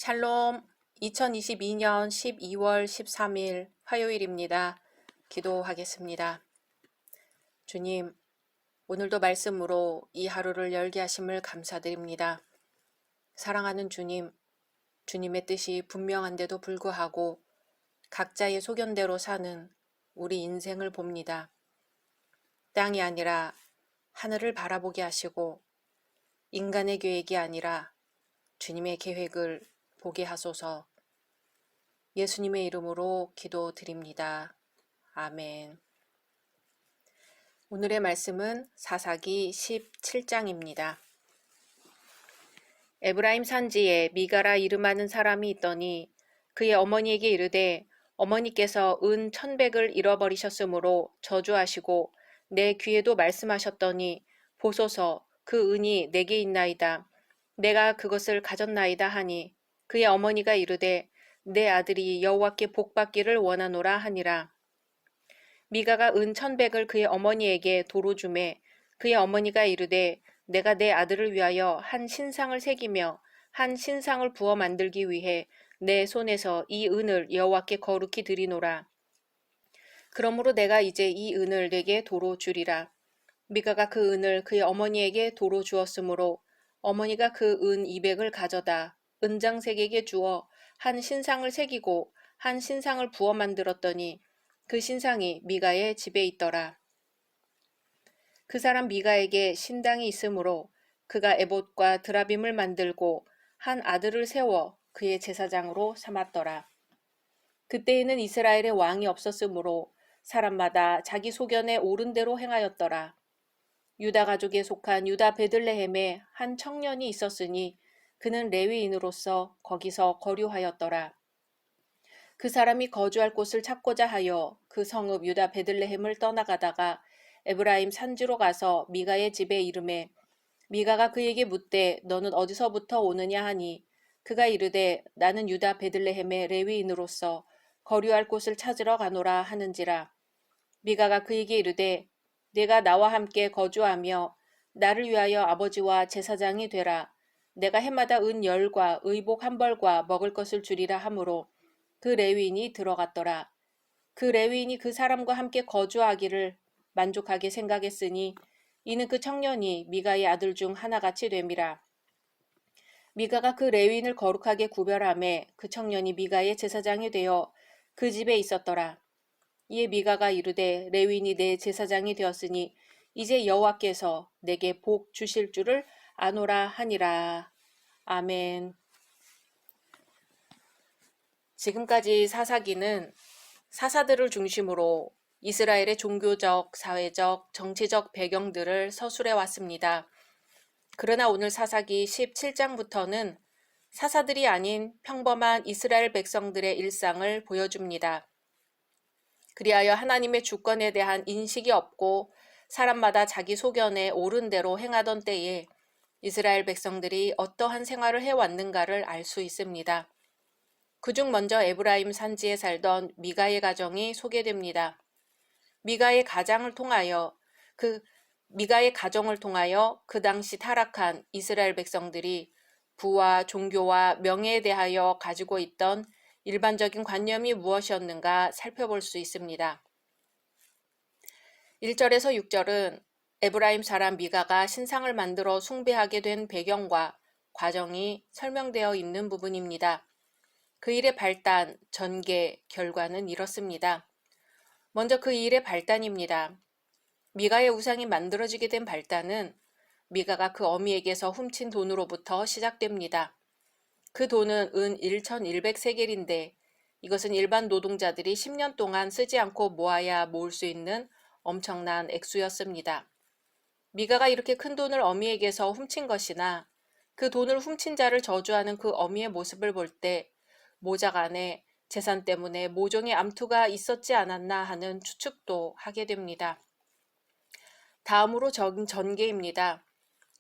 샬롬, 2022년 12월 13일 화요일입니다. 기도하겠습니다. 주님, 오늘도 말씀으로 이 하루를 열게 하심을 감사드립니다. 사랑하는 주님, 주님의 뜻이 분명한데도 불구하고 각자의 소견대로 사는 우리 인생을 봅니다. 땅이 아니라 하늘을 바라보게 하시고 인간의 계획이 아니라 주님의 계획을 보게 하소서. 예수님의 이름으로 기도드립니다. 아멘. 오늘의 말씀은 사사기 17장입니다. 에브라임 산지에 미가라 이름하는 사람이 있더니 그의 어머니에게 이르되 어머니께서 은 1,100을 잃어버리셨으므로 저주하시고 내 귀에도 말씀하셨더니 보소서 그 은이 내게 있나이다. 내가 그것을 가졌나이다 하니 그의 어머니가 이르되 내 아들이 여호와께 복받기를 원하노라 하니라. 미가가 은 1,100을 그의 어머니에게 도로 주매 그의 어머니가 이르되 내가 내 아들을 위하여 한 신상을 새기며 한 신상을 부어 만들기 위해 내 손에서 이 은을 여호와께 거룩히 드리노라. 그러므로 내가 이제 이 은을 내게 도로 주리라. 미가가 그 은을 그의 어머니에게 도로 주었으므로 어머니가 그 은 200을 가져다 은장색에게 주어 한 신상을 새기고 한 신상을 부어 만들었더니 그 신상이 미가의 집에 있더라. 그 사람 미가에게 신당이 있으므로 그가 에봇과 드라빔을 만들고 한 아들을 세워 그의 제사장으로 삼았더라. 그때에는 이스라엘에 왕이 없었으므로 사람마다 자기 소견에 옳은 대로 행하였더라. 유다 가족에 속한 유다 베들레헴에 한 청년이 있었으니 그는 레위인으로서 거기서 거류하였더라. 그 사람이 거주할 곳을 찾고자 하여 그 성읍 유다 베들레헴을 떠나가다가 에브라임 산지로 가서 미가의 집에 이르매 미가가 그에게 묻되 너는 어디서부터 오느냐 하니 그가 이르되 나는 유다 베들레헴의 레위인으로서 거류할 곳을 찾으러 가노라 하는지라. 미가가 그에게 이르되 내가 나와 함께 거주하며 나를 위하여 아버지와 제사장이 되라. 내가 해마다 은 10과 의복 한 벌과 먹을 것을 주리라 하므로 그 레위인이 들어갔더라. 그 레위인이 그 사람과 함께 거주하기를 만족하게 생각했으니 이는 그 청년이 미가의 아들 중 하나같이 됨이라. 미가가 그 레위인을 거룩하게 구별하매 그 청년이 미가의 제사장이 되어 그 집에 있었더라. 이에 미가가 이르되 레위인이 내 제사장이 되었으니 이제 여호와께서 내게 복 주실 줄을 아노라 하니라. 아멘. 지금까지 사사기는 사사들을 중심으로 이스라엘의 종교적, 사회적, 정치적 배경들을 서술해 왔습니다. 그러나 오늘 사사기 17장부터는 사사들이 아닌 평범한 이스라엘 백성들의 일상을 보여줍니다. 그리하여 하나님의 주권에 대한 인식이 없고 사람마다 자기 소견에 옳은 대로 행하던 때에 이스라엘 백성들이 어떠한 생활을 해왔는가를 알 수 있습니다. 그중 먼저 에브라임 산지에 살던 미가의 가정이 소개됩니다. 미가의 가정을 통하여 그 당시 타락한 이스라엘 백성들이 부와 종교와 명예에 대하여 가지고 있던 일반적인 관념이 무엇이었는가 살펴볼 수 있습니다. 1절에서 6절은 에브라임 사람 미가가 신상을 만들어 숭배하게 된 배경과 과정이 설명되어 있는 부분입니다. 그 일의 발단, 전개, 결과는 이렇습니다. 먼저 그 일의 발단입니다. 미가의 우상이 만들어지게 된 발단은 미가가 그 어미에게서 훔친 돈으로부터 시작됩니다. 그 돈은 은 1100세겔인데 이것은 일반 노동자들이 10년 동안 쓰지 않고 모아야 모을 수 있는 엄청난 액수였습니다. 미가가 이렇게 큰 돈을 어미에게서 훔친 것이나 그 돈을 훔친 자를 저주하는 그 어미의 모습을 볼 때 모작 안에 재산 때문에 모종의 암투가 있었지 않았나 하는 추측도 하게 됩니다. 다음으로 전개입니다.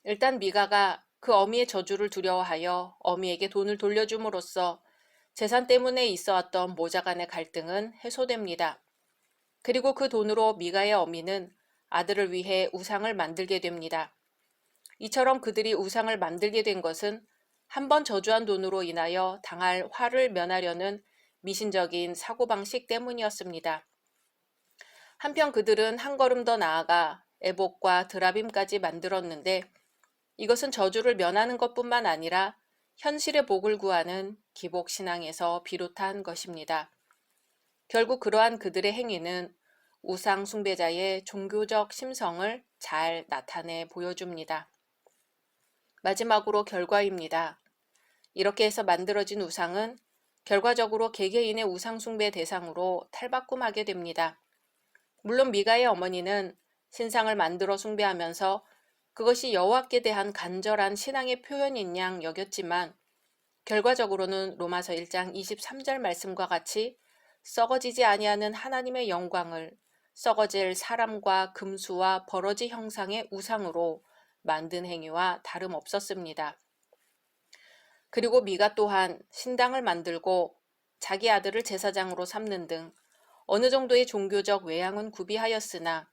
일단 미가가 그 어미의 저주를 두려워하여 어미에게 돈을 돌려줌으로써 재산 때문에 있어왔던 모작 간의 갈등은 해소됩니다. 그리고 그 돈으로 미가의 어미는 아들을 위해 우상을 만들게 됩니다. 이처럼 그들이 우상을 만들게 된 것은 한 번 저주한 돈으로 인하여 당할 화를 면하려는 미신적인 사고방식 때문이었습니다. 한편 그들은 한 걸음 더 나아가 에봇과 드라빔까지 만들었는데 이것은 저주를 면하는 것뿐만 아니라 현실의 복을 구하는 기복신앙에서 비롯한 것입니다. 결국 그러한 그들의 행위는 우상 숭배자의 종교적 심성을 잘 나타내 보여줍니다. 마지막으로 결과입니다. 이렇게 해서 만들어진 우상은 결과적으로 개개인의 우상 숭배 대상으로 탈바꿈하게 됩니다. 물론 미가의 어머니는 신상을 만들어 숭배하면서 그것이 여호와께 대한 간절한 신앙의 표현인 양 여겼지만 결과적으로는 로마서 1장 23절 말씀과 같이 썩어지지 아니하는 하나님의 영광을 썩어질 사람과 금수와 버러지 형상의 우상으로 만든 행위와 다름없었습니다. 그리고 미가 또한 신당을 만들고 자기 아들을 제사장으로 삼는 등 어느 정도의 종교적 외양은 구비하였으나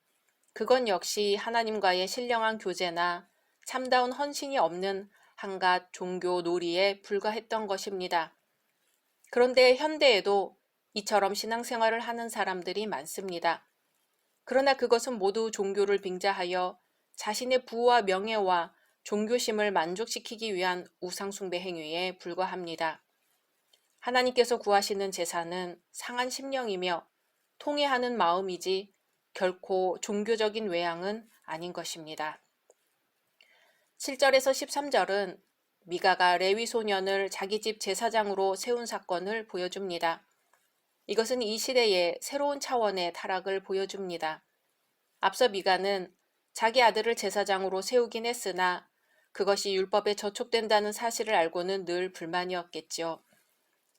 그건 역시 하나님과의 신령한 교제나 참다운 헌신이 없는 한갓 종교 놀이에 불과했던 것입니다. 그런데 현대에도 이처럼 신앙생활을 하는 사람들이 많습니다. 그러나 그것은 모두 종교를 빙자하여 자신의 부와 명예와 종교심을 만족시키기 위한 우상숭배 행위에 불과합니다. 하나님께서 구하시는 제사는 상한 심령이며 통회하는 마음이지 결코 종교적인 외양은 아닌 것입니다. 7절에서 13절은 미가가 레위 소년을 자기 집 제사장으로 세운 사건을 보여줍니다. 이것은 이 시대의 새로운 차원의 타락을 보여줍니다. 앞서 미가는 자기 아들을 제사장으로 세우긴 했으나 그것이 율법에 저촉된다는 사실을 알고는 늘 불만이었겠죠.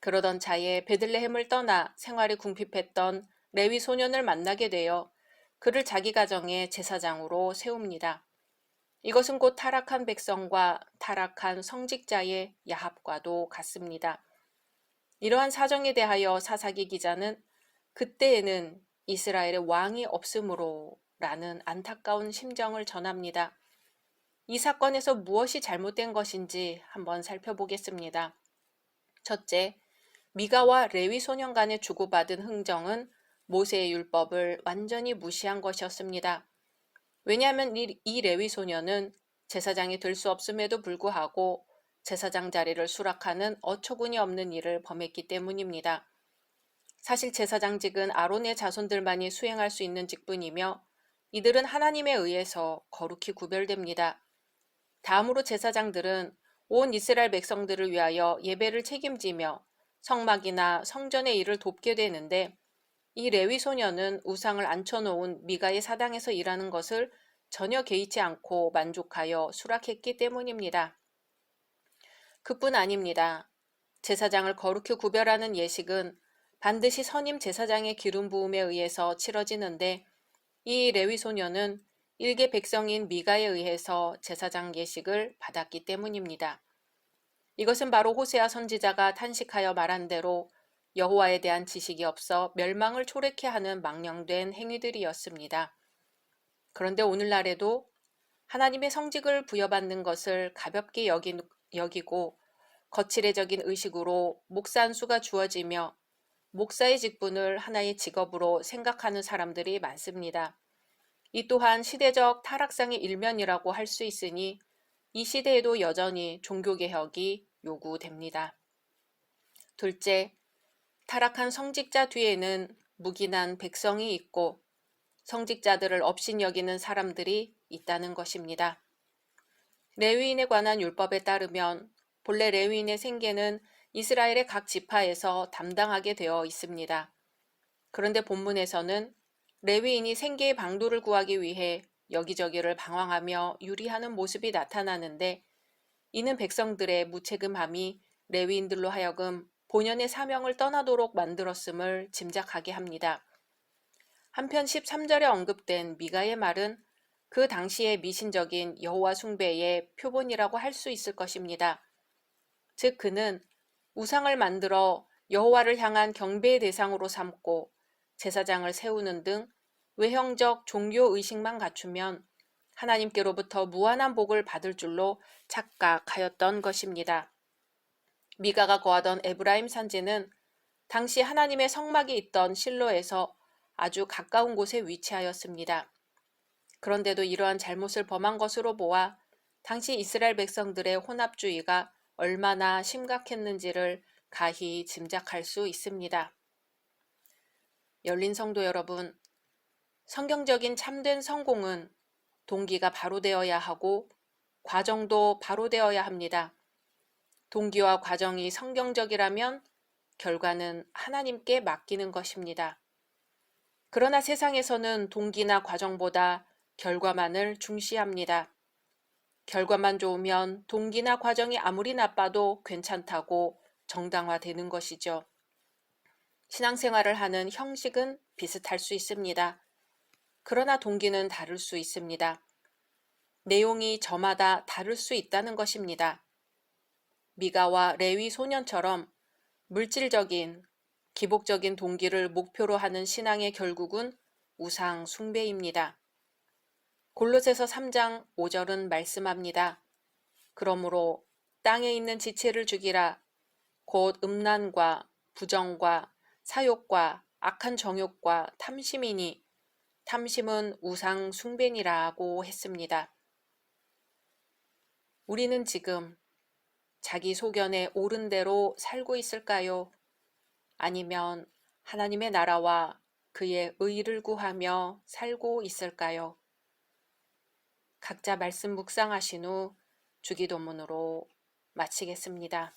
그러던 차에 베들레헴을 떠나 생활이 궁핍했던 레위 소년을 만나게 되어 그를 자기 가정의 제사장으로 세웁니다. 이것은 곧 타락한 백성과 타락한 성직자의 야합과도 같습니다. 이러한 사정에 대하여 사사기 기자는 그때에는 이스라엘의 왕이 없으므로 라는 안타까운 심정을 전합니다. 이 사건에서 무엇이 잘못된 것인지 한번 살펴보겠습니다. 첫째, 미가와 레위 소년 간에 주고받은 흥정은 모세의 율법을 완전히 무시한 것이었습니다. 왜냐하면 이 레위 소년은 제사장이 될 수 없음에도 불구하고 제사장 자리를 수락하는 어처구니 없는 일을 범했기 때문입니다. 사실 제사장직은 아론의 자손들만이 수행할 수 있는 직분이며 이들은 하나님에 의해서 거룩히 구별됩니다. 다음으로 제사장들은 온 이스라엘 백성들을 위하여 예배를 책임지며 성막이나 성전의 일을 돕게 되는데 이 레위 소년은 우상을 앉혀놓은 미가의 사당에서 일하는 것을 전혀 개의치 않고 만족하여 수락했기 때문입니다. 그뿐 아닙니다. 제사장을 거룩히 구별하는 예식은 반드시 선임 제사장의 기름 부음에 의해서 치러지는데 이 레위 소년은 일개 백성인 미가에 의해서 제사장 예식을 받았기 때문입니다. 이것은 바로 호세아 선지자가 탄식하여 말한 대로 여호와에 대한 지식이 없어 멸망을 초래케 하는 망령된 행위들이었습니다. 그런데 오늘날에도 하나님의 성직을 부여받는 것을 가볍게 여기고 거칠애적인 의식으로 목사 한 수가 주어지며 목사의 직분을 하나의 직업으로 생각하는 사람들이 많습니다. 이 또한 시대적 타락상의 일면이라고 할 수 있으니 이 시대에도 여전히 종교개혁이 요구됩니다. 둘째, 타락한 성직자 뒤에는 묵인한 백성이 있고 성직자들을 업신여기는 사람들이 있다는 것입니다. 레위인에 관한 율법에 따르면 본래 레위인의 생계는 이스라엘의 각 지파에서 담당하게 되어 있습니다. 그런데 본문에서는 레위인이 생계의 방도를 구하기 위해 여기저기를 방황하며 유리하는 모습이 나타나는데 이는 백성들의 무책임함이 레위인들로 하여금 본연의 사명을 떠나도록 만들었음을 짐작하게 합니다. 한편 13절에 언급된 미가의 말은 그 당시의 미신적인 여호와 숭배의 표본이라고 할 수 있을 것입니다. 즉 그는 우상을 만들어 여호와를 향한 경배의 대상으로 삼고 제사장을 세우는 등 외형적 종교 의식만 갖추면 하나님께로부터 무한한 복을 받을 줄로 착각하였던 것입니다. 미가가 거하던 에브라임 산지는 당시 하나님의 성막이 있던 실로에서 아주 가까운 곳에 위치하였습니다. 그런데도 이러한 잘못을 범한 것으로 보아 당시 이스라엘 백성들의 혼합주의가 얼마나 심각했는지를 가히 짐작할 수 있습니다. 열린 성도 여러분, 성경적인 참된 성공은 동기가 바로 되어야 하고 과정도 바로 되어야 합니다. 동기와 과정이 성경적이라면 결과는 하나님께 맡기는 것입니다. 그러나 세상에서는 동기나 과정보다 결과만을 중시합니다. 결과만 좋으면 동기나 과정이 아무리 나빠도 괜찮다고 정당화되는 것이죠. 신앙생활을 하는 형식은 비슷할 수 있습니다. 그러나 동기는 다를 수 있습니다. 내용이 저마다 다를 수 있다는 것입니다. 미가와 레위 소년처럼 물질적인, 기복적인 동기를 목표로 하는 신앙의 결국은 우상 숭배입니다. 골로새서 3장 5절은 말씀합니다. 그러므로 땅에 있는 지체를 죽이라. 곧 음란과 부정과 사욕과 악한 정욕과 탐심이니 탐심은 우상 숭배니라고 했습니다. 우리는 지금 자기 소견에 옳은 대로 살고 있을까요? 아니면 하나님의 나라와 그의 의를 구하며 살고 있을까요? 각자 말씀 묵상하신 후 주기도문으로 마치겠습니다.